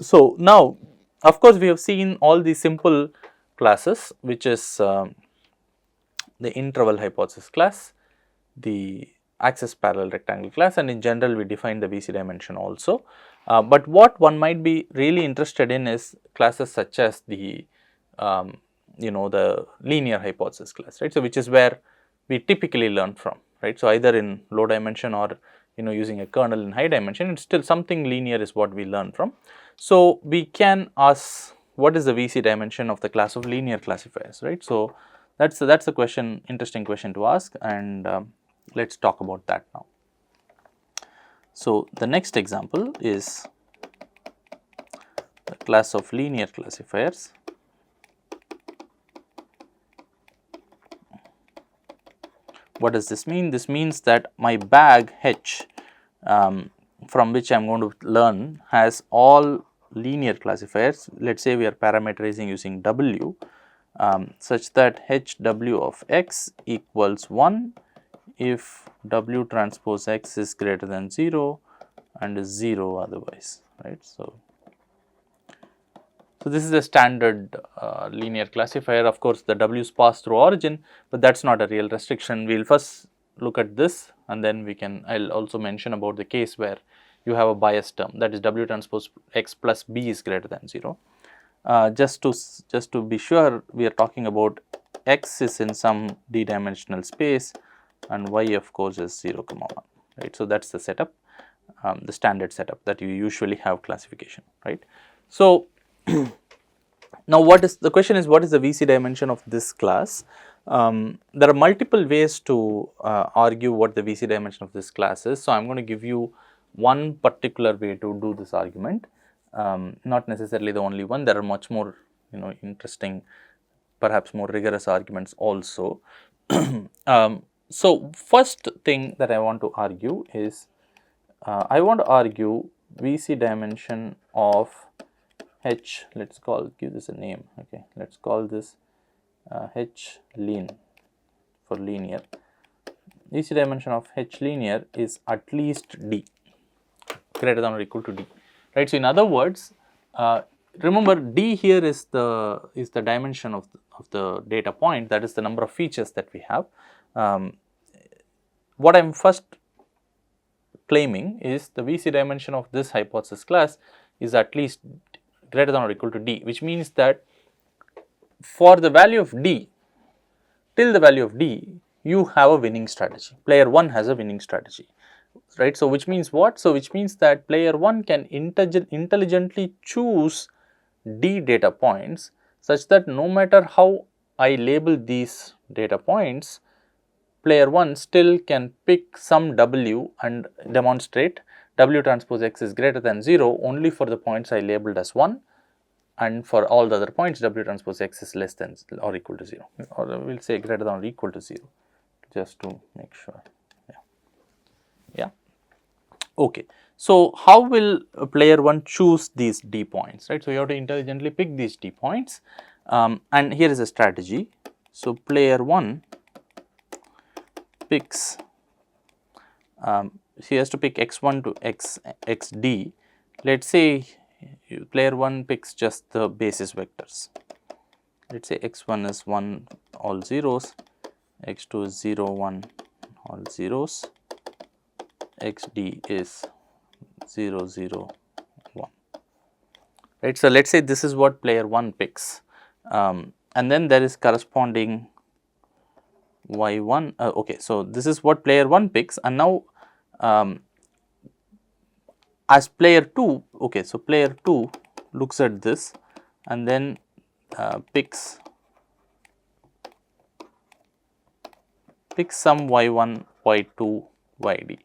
So now, of course, we have seen all the simple classes, which is the interval hypothesis class, the axis parallel rectangle class, and in general we define the VC dimension also. But what one might be really interested in is classes such as the the linear hypothesis class, right. So, which is where we typically learn from, right. So, either in low dimension or using a kernel in high dimension, it's still something linear is what we learn from. So, we can ask what is the VC dimension of the class of linear classifiers, right. So, that's a question, interesting question to ask, and let's talk about that now. So, the next example is the class of linear classifiers. What does this mean? This means that my bag H from which I am going to learn has all linear classifiers. Let us say we are parameterizing using W such that HW of x equals 1 if W transpose x is greater than 0 and is 0 otherwise, right. So, this is a standard linear classifier. Of course, the W's pass through origin, but that is not a real restriction. We will first look at this, and then I will also mention about the case where you have a bias term, that is W transpose x plus B is greater than 0. Just to be sure, we are talking about x is in some d-dimensional space and y of course is 0, 1, right. So, that is the setup, the standard setup that you usually have classification, right. So, now what is the question is, what is the VC dimension of this class? There are multiple ways to argue what the VC dimension of this class is. So, I am going to give you one particular way to do this argument, not necessarily the only one. There are much more interesting, perhaps more rigorous arguments also. So, first thing that I want to argue is I want to argue VC dimension of H, let us give this a name, okay, let us call this H lean for linear. VC dimension of H linear is at least D, greater than or equal to D, right. So, in other words, remember D here is the dimension of the data point, that is the number of features that we have. What I am first claiming is the VC dimension of this hypothesis class is at least greater than or equal to D, which means that for the value of D, till the value of D, you have a winning strategy. Player 1 has a winning strategy, right. So, which means what? So, which means that player 1 can intelligently choose D data points such that no matter how I label these data points, player 1 still can pick some W and demonstrate W transpose x is greater than 0 only for the points I labeled as 1, and for all the other points W transpose x is less than or equal to 0, or we will say greater than or equal to 0, just to make sure. Yeah. Okay. So, how will player 1 choose these D points, right? So, you have to intelligently pick these D points, and here is a strategy. So, player 1 picks, he has to pick x1 to xd. Let us say player 1 picks just the basis vectors. Let us say x1 is 1 all zeros, x2 is 0 1 all zeros, xd is 0 0 1, right. So, let us say this is what player 1 picks, and then there is corresponding y1, okay. So, this is what player 1 picks, and now as player 2, okay. So, player 2 looks at this and then picks some y1, y2, yd,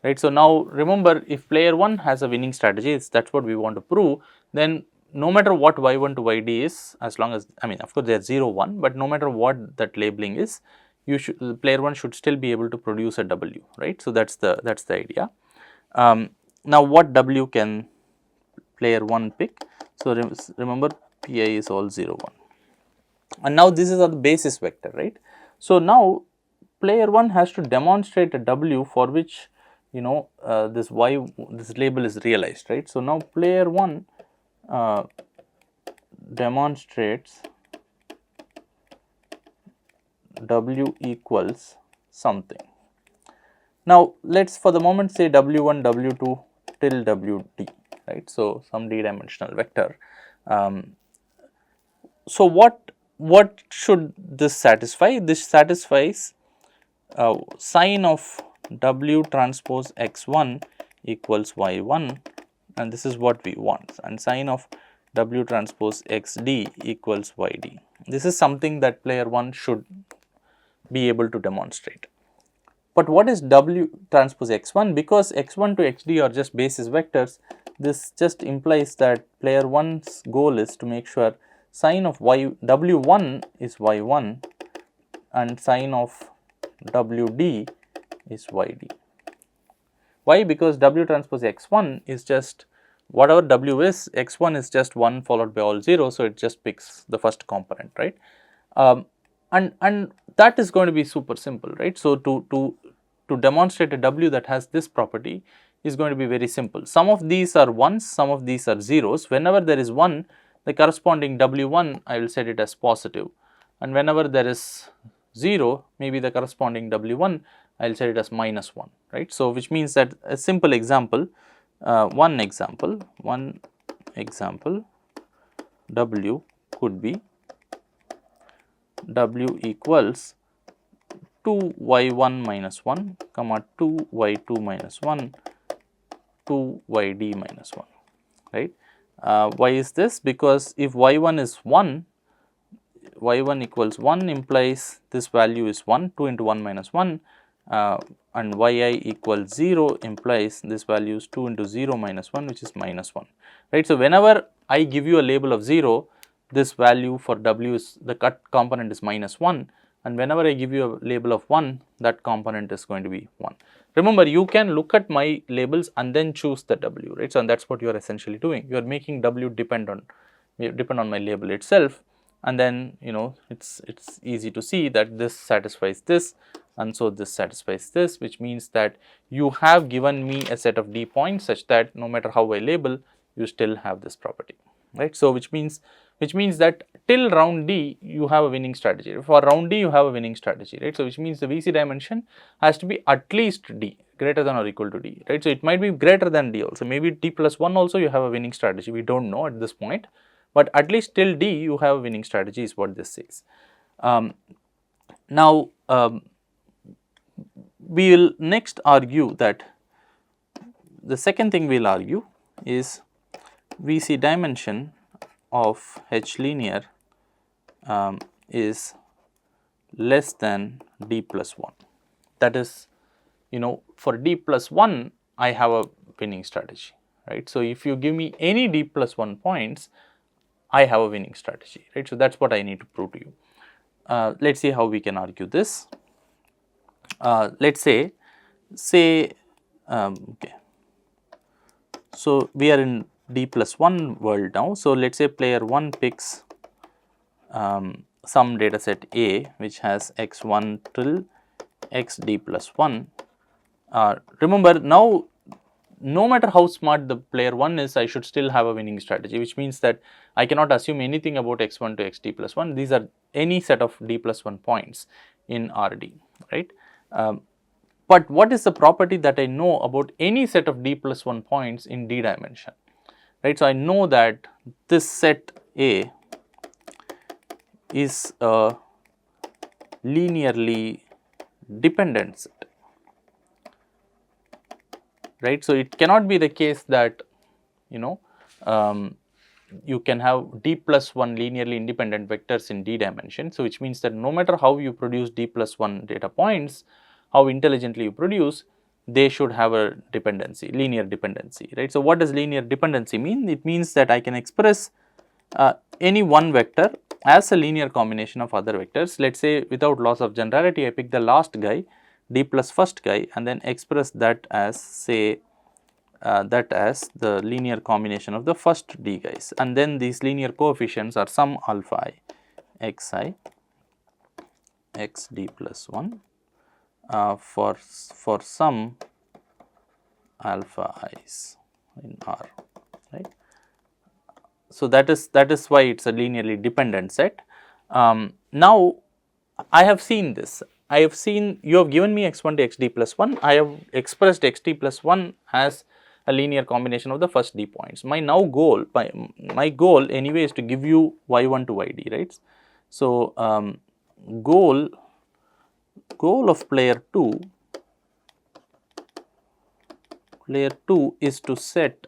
right. So, now remember, if player 1 has a winning strategy, that is what we want to prove, then no matter what y1 to yd is, as long as, I mean, of course, they are 0 1, but no matter what that labeling is, you should, player 1 should still be able to produce a w, right. So, that is the idea. Now, what w can player 1 pick? So, remember pi is all 0 1, and now this is the basis vector, right. So, now player 1 has to demonstrate a w for which this label is realized, right. So, now player 1 demonstrates W equals something. Now, let us for the moment say W1, W2 till WD, right. So, some d dimensional vector. So, what should this satisfy? This satisfies sine of W transpose x1 equals y1, and this is what we want, and sine of W transpose xd equals yd. This is something that player 1 should be able to demonstrate. But what is W transpose x1? Because x1 to xd are just basis vectors, this just implies that player 1's goal is to make sure sine of W1 is y1 and sine of WD is yd. Why? Because W transpose x1 is just whatever W is, x1 is just 1 followed by all 0, so it just picks the first component, right. And that is going to be super simple, right. So, to demonstrate a W that has this property is going to be very simple. Some of these are 1s, some of these are zeros. Whenever there is 1, the corresponding W1 I will set it as positive, and whenever there is 0, maybe the corresponding W1 I will set it as minus 1, right. So, which means that a simple example, one example W could be W equals 2y1 minus 1 comma 2y2 minus 1 2yd minus 1, right. Why is this? Because if y1 is 1, y1 equals 1 implies this value is 1, 2 into 1 minus 1, and yi equals 0 implies this value is 2 into 0 minus 1, which is minus 1, right. So, whenever I give you a label of 0, this value for W is the cut component is minus 1, and whenever I give you a label of 1, that component is going to be 1. Remember, you can look at my labels and then choose the W, right. So, and that is what you are essentially doing. You are making W depend on my label itself, and then it's easy to see that this satisfies this, and so this satisfies this, which means that you have given me a set of D points such that no matter how I label, you still have this property, right. So, which means that till round D you have a winning strategy. For round D you have a winning strategy, right. So, which means the VC dimension has to be at least D, greater than or equal to D, right. So, it might be greater than D also, maybe D plus 1 also you have a winning strategy, we do not know at this point, but at least till D you have a winning strategy is what this says. Now, we will next argue that the second thing we will argue is VC dimension of H linear is less than D plus 1. That is, for D plus 1 I have a winning strategy, right. So, if you give me any D plus 1 points, I have a winning strategy, right. So, that is what I need to prove to you. Let us see how we can argue this. Let us say okay. So, we are in D plus 1 world now. So, let us say player 1 picks some data set A which has x1 till xd plus 1. Remember, now no matter how smart the player 1 is, I should still have a winning strategy, which means that I cannot assume anything about x1 to xd plus 1. These are any set of d plus 1 points in RD, right. But what is the property that I know about any set of d plus 1 points in D dimension, right. So, I know that this set A is a linearly dependent set, right. So, it cannot be the case that you can have D plus 1 linearly independent vectors in D dimension. So, which means that no matter how you produce D plus 1 data points, how intelligently you produce, they should have a dependency, linear dependency, right. So, what does linear dependency mean? It means that I can express any one vector as a linear combination of other vectors. Let us say without loss of generality, I pick the last guy D plus first guy and then express that as say that as the linear combination of the first D guys, and then these linear coefficients are some alpha I xi xd plus 1 for some alpha i's in R, right. So that is why it is a linearly dependent set. Now I have seen this. I have seen you have given me x1 to xd plus 1. I have expressed xt plus 1 as a linear combination of the first d points. My goal anyway is to give you y1 to yd, right. So goal of player 2 is to set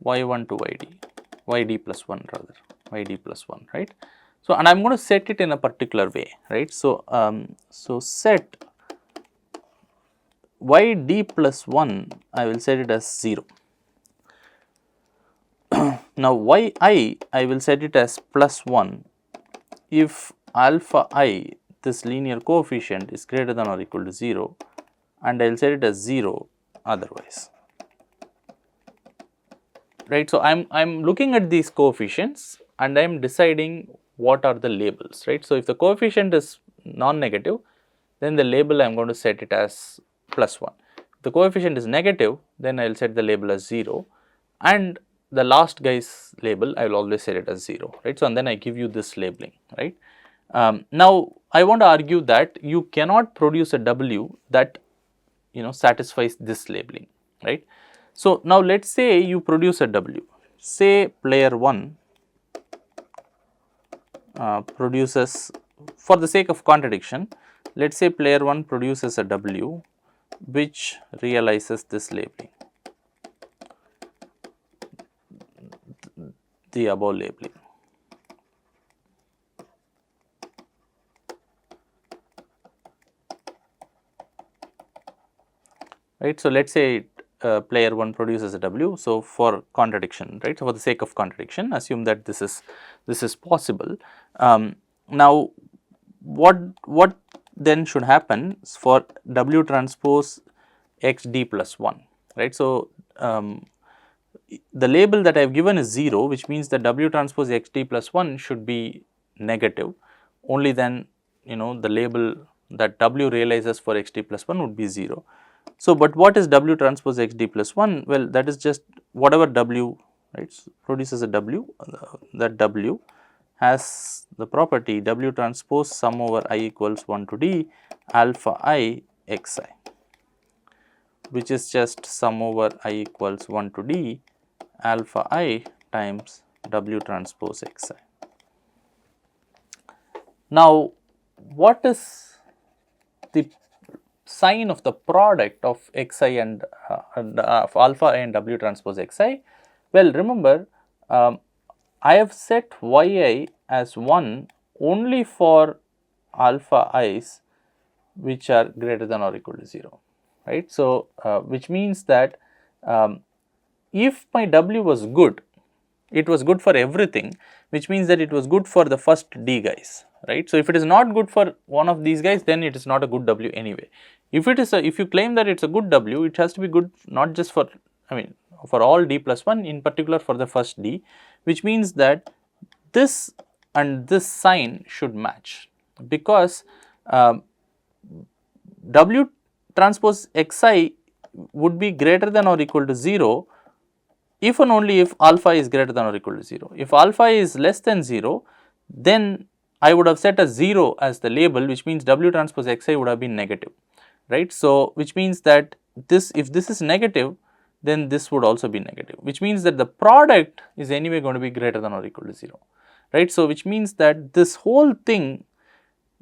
y1 to yd plus 1 rather, yd plus 1, right. So, and I am going to set it in a particular way, right. So, so set yd plus 1, I will set it as 0. Now, yi I will set it as plus 1 if alpha I, this linear coefficient, is greater than or equal to 0, and I will set it as 0 otherwise, right. So, I am looking at these coefficients and I am deciding what are the labels, right. So, if the coefficient is non-negative, then the label I am going to set it as plus 1. If the coefficient is negative, then I will set the label as 0, and the last guy's label I will always set it as 0, right. So, and then I give you this labeling, right. Now, I want to argue that you cannot produce a W that satisfies this labeling, right. So, now let us say you produce a W, say player 1 produces, for the sake of contradiction, let us say player 1 produces a W which realizes this labeling, the above labeling. Right. So, let us say player 1 produces a W. So, for contradiction, right. So, for the sake of contradiction, assume that this is possible. Now, what then should happen for W transpose x d plus 1, right. So, the label that I have given is 0, which means that W transpose x d plus 1 should be negative, only then the label that W realizes for x d plus 1 would be 0. So, but what is W transpose x d plus 1? Well, that is just whatever W, right, produces a W, that W has the property W transpose sum over I equals 1 to d alpha I x I, which is just sum over I equals 1 to d alpha I times W transpose x I. Now, what is the sign of the product of x I and of alpha I and W transpose x I? Well, remember, I have set y I as 1 only for alpha i's which are greater than or equal to 0, right. So, which means that if my W was good, it was good for everything, which means that it was good for the first D guys, right. So, if it is not good for one of these guys, then it is not a good W anyway. If it is if you claim that it is a good W, it has to be good not just for, for all D plus 1, in particular for the first D, which means that this and this sign should match, because W transpose x I would be greater than or equal to 0 if and only if alpha is greater than or equal to 0. If alpha is less than 0, then I would have set a 0 as the label, which means W transpose x I would have been negative, right. So, which means that this, if this is negative, then this would also be negative, which means that the product is anyway going to be greater than or equal to 0, right. So, which means that this whole thing,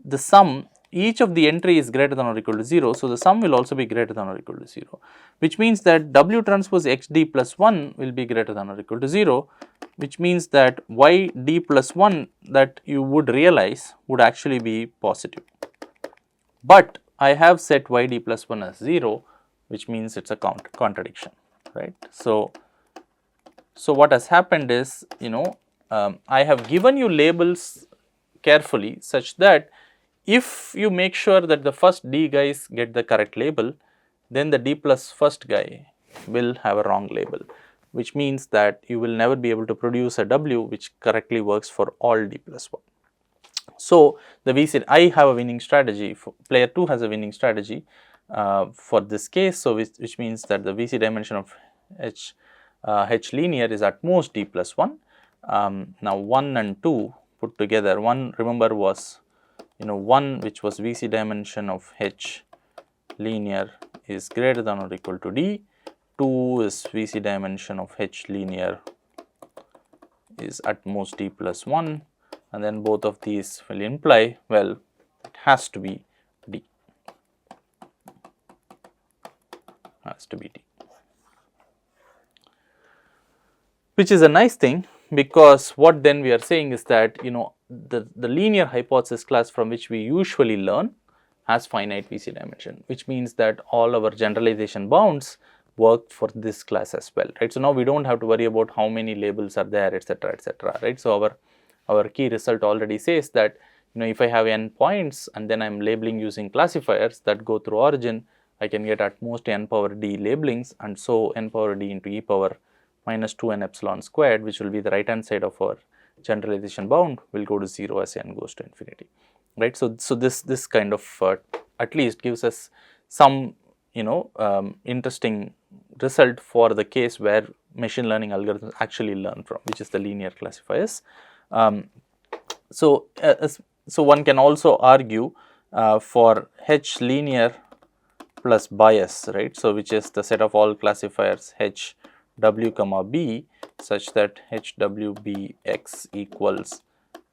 the sum, each of the entry is greater than or equal to 0. So, the sum will also be greater than or equal to 0, which means that W transpose x d plus 1 will be greater than or equal to 0, which means that y d plus 1 that you would realize would actually be positive. But I have set y d plus 1 as 0, which means it is a contradiction, right. So, what has happened is, I have given you labels carefully such that if you make sure that the first D guys get the correct label, then the D plus first guy will have a wrong label, which means that you will never be able to produce a W which correctly works for all D plus 1. So, the VC, I have a winning strategy, player 2 has a winning strategy for this case. So, which means that the VC dimension of H H linear is at most D plus 1. Now 1 and 2 put together, 1 remember was 1 which was VC dimension of H linear is greater than or equal to D, 2 is VC dimension of H linear is at most D plus 1, and then both of these will imply, well, it has to be D, has to be D, which is a nice thing, because what then we are saying is that the linear hypothesis class from which we usually learn has finite VC dimension, which means that all our generalization bounds work for this class as well, right. So now we don't have to worry about how many labels are there, etc., right. So our key result already says that if I have n points and then I am labeling using classifiers that go through origin, I can get at most n power d labelings, and so n power d into e power minus 2n epsilon squared, which will be the right hand side of our generalization bound, will go to 0 as n goes to infinity, right. So this kind of at least gives us some interesting result for the case where machine learning algorithms actually learn from, which is the linear classifiers. So one can also argue for H linear plus bias, right. So which is the set of all classifiers H w comma b such that H w b x equals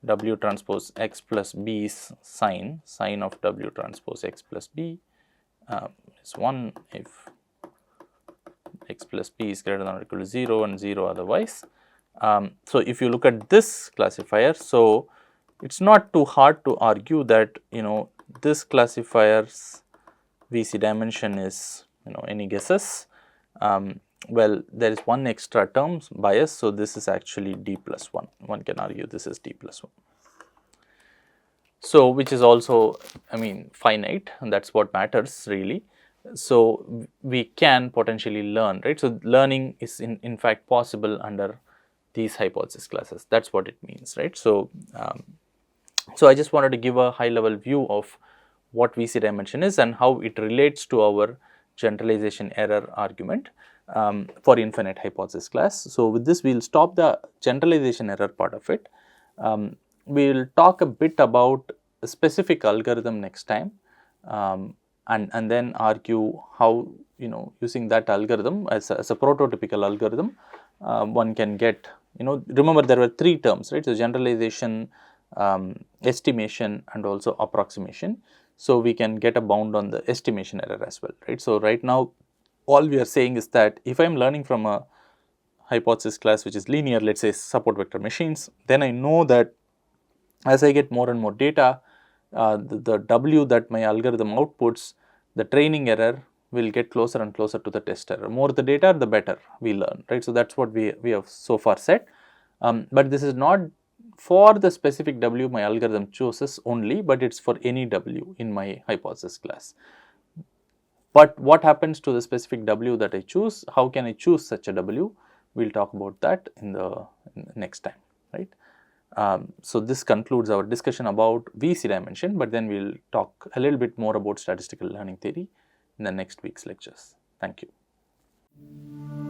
w transpose x plus b's sign of w transpose x plus b is 1 if x plus b is greater than or equal to 0 and 0 otherwise. So if you look at this classifier, so it's not too hard to argue that this classifier's VC dimension is any guesses. Well, there is one extra term bias, so this is actually d plus 1. One can argue this is d plus 1. So which is also finite, and that's what matters really. So we can potentially learn, right. So learning is in fact possible under these hypothesis classes. That's what it means, right. So so I just wanted to give a high level view of what VC dimension is and how it relates to our generalization error argument for infinite hypothesis class. So with this we will stop the generalization error part of it. We will talk a bit about a specific algorithm next time, and then argue how using that algorithm as a prototypical algorithm one can get remember there were 3 terms, right. So generalization, estimation and also approximation. So we can get a bound on the estimation error as well, right. So right now all we are saying is that if I am learning from a hypothesis class which is linear, let us say support vector machines, then I know that as I get more and more data, the W that my algorithm outputs, the training error will get closer and closer to the test error. More the data, the better we learn, right. So that's what we have so far said, but this is not for the specific W my algorithm chooses only, but it's for any W in my hypothesis class. But what happens to the specific W that I choose? How can I choose such a W? We'll talk about that in the next time, right. So this concludes our discussion about VC dimension, but then we'll talk a little bit more about statistical learning theory in the next week's lectures. Thank you.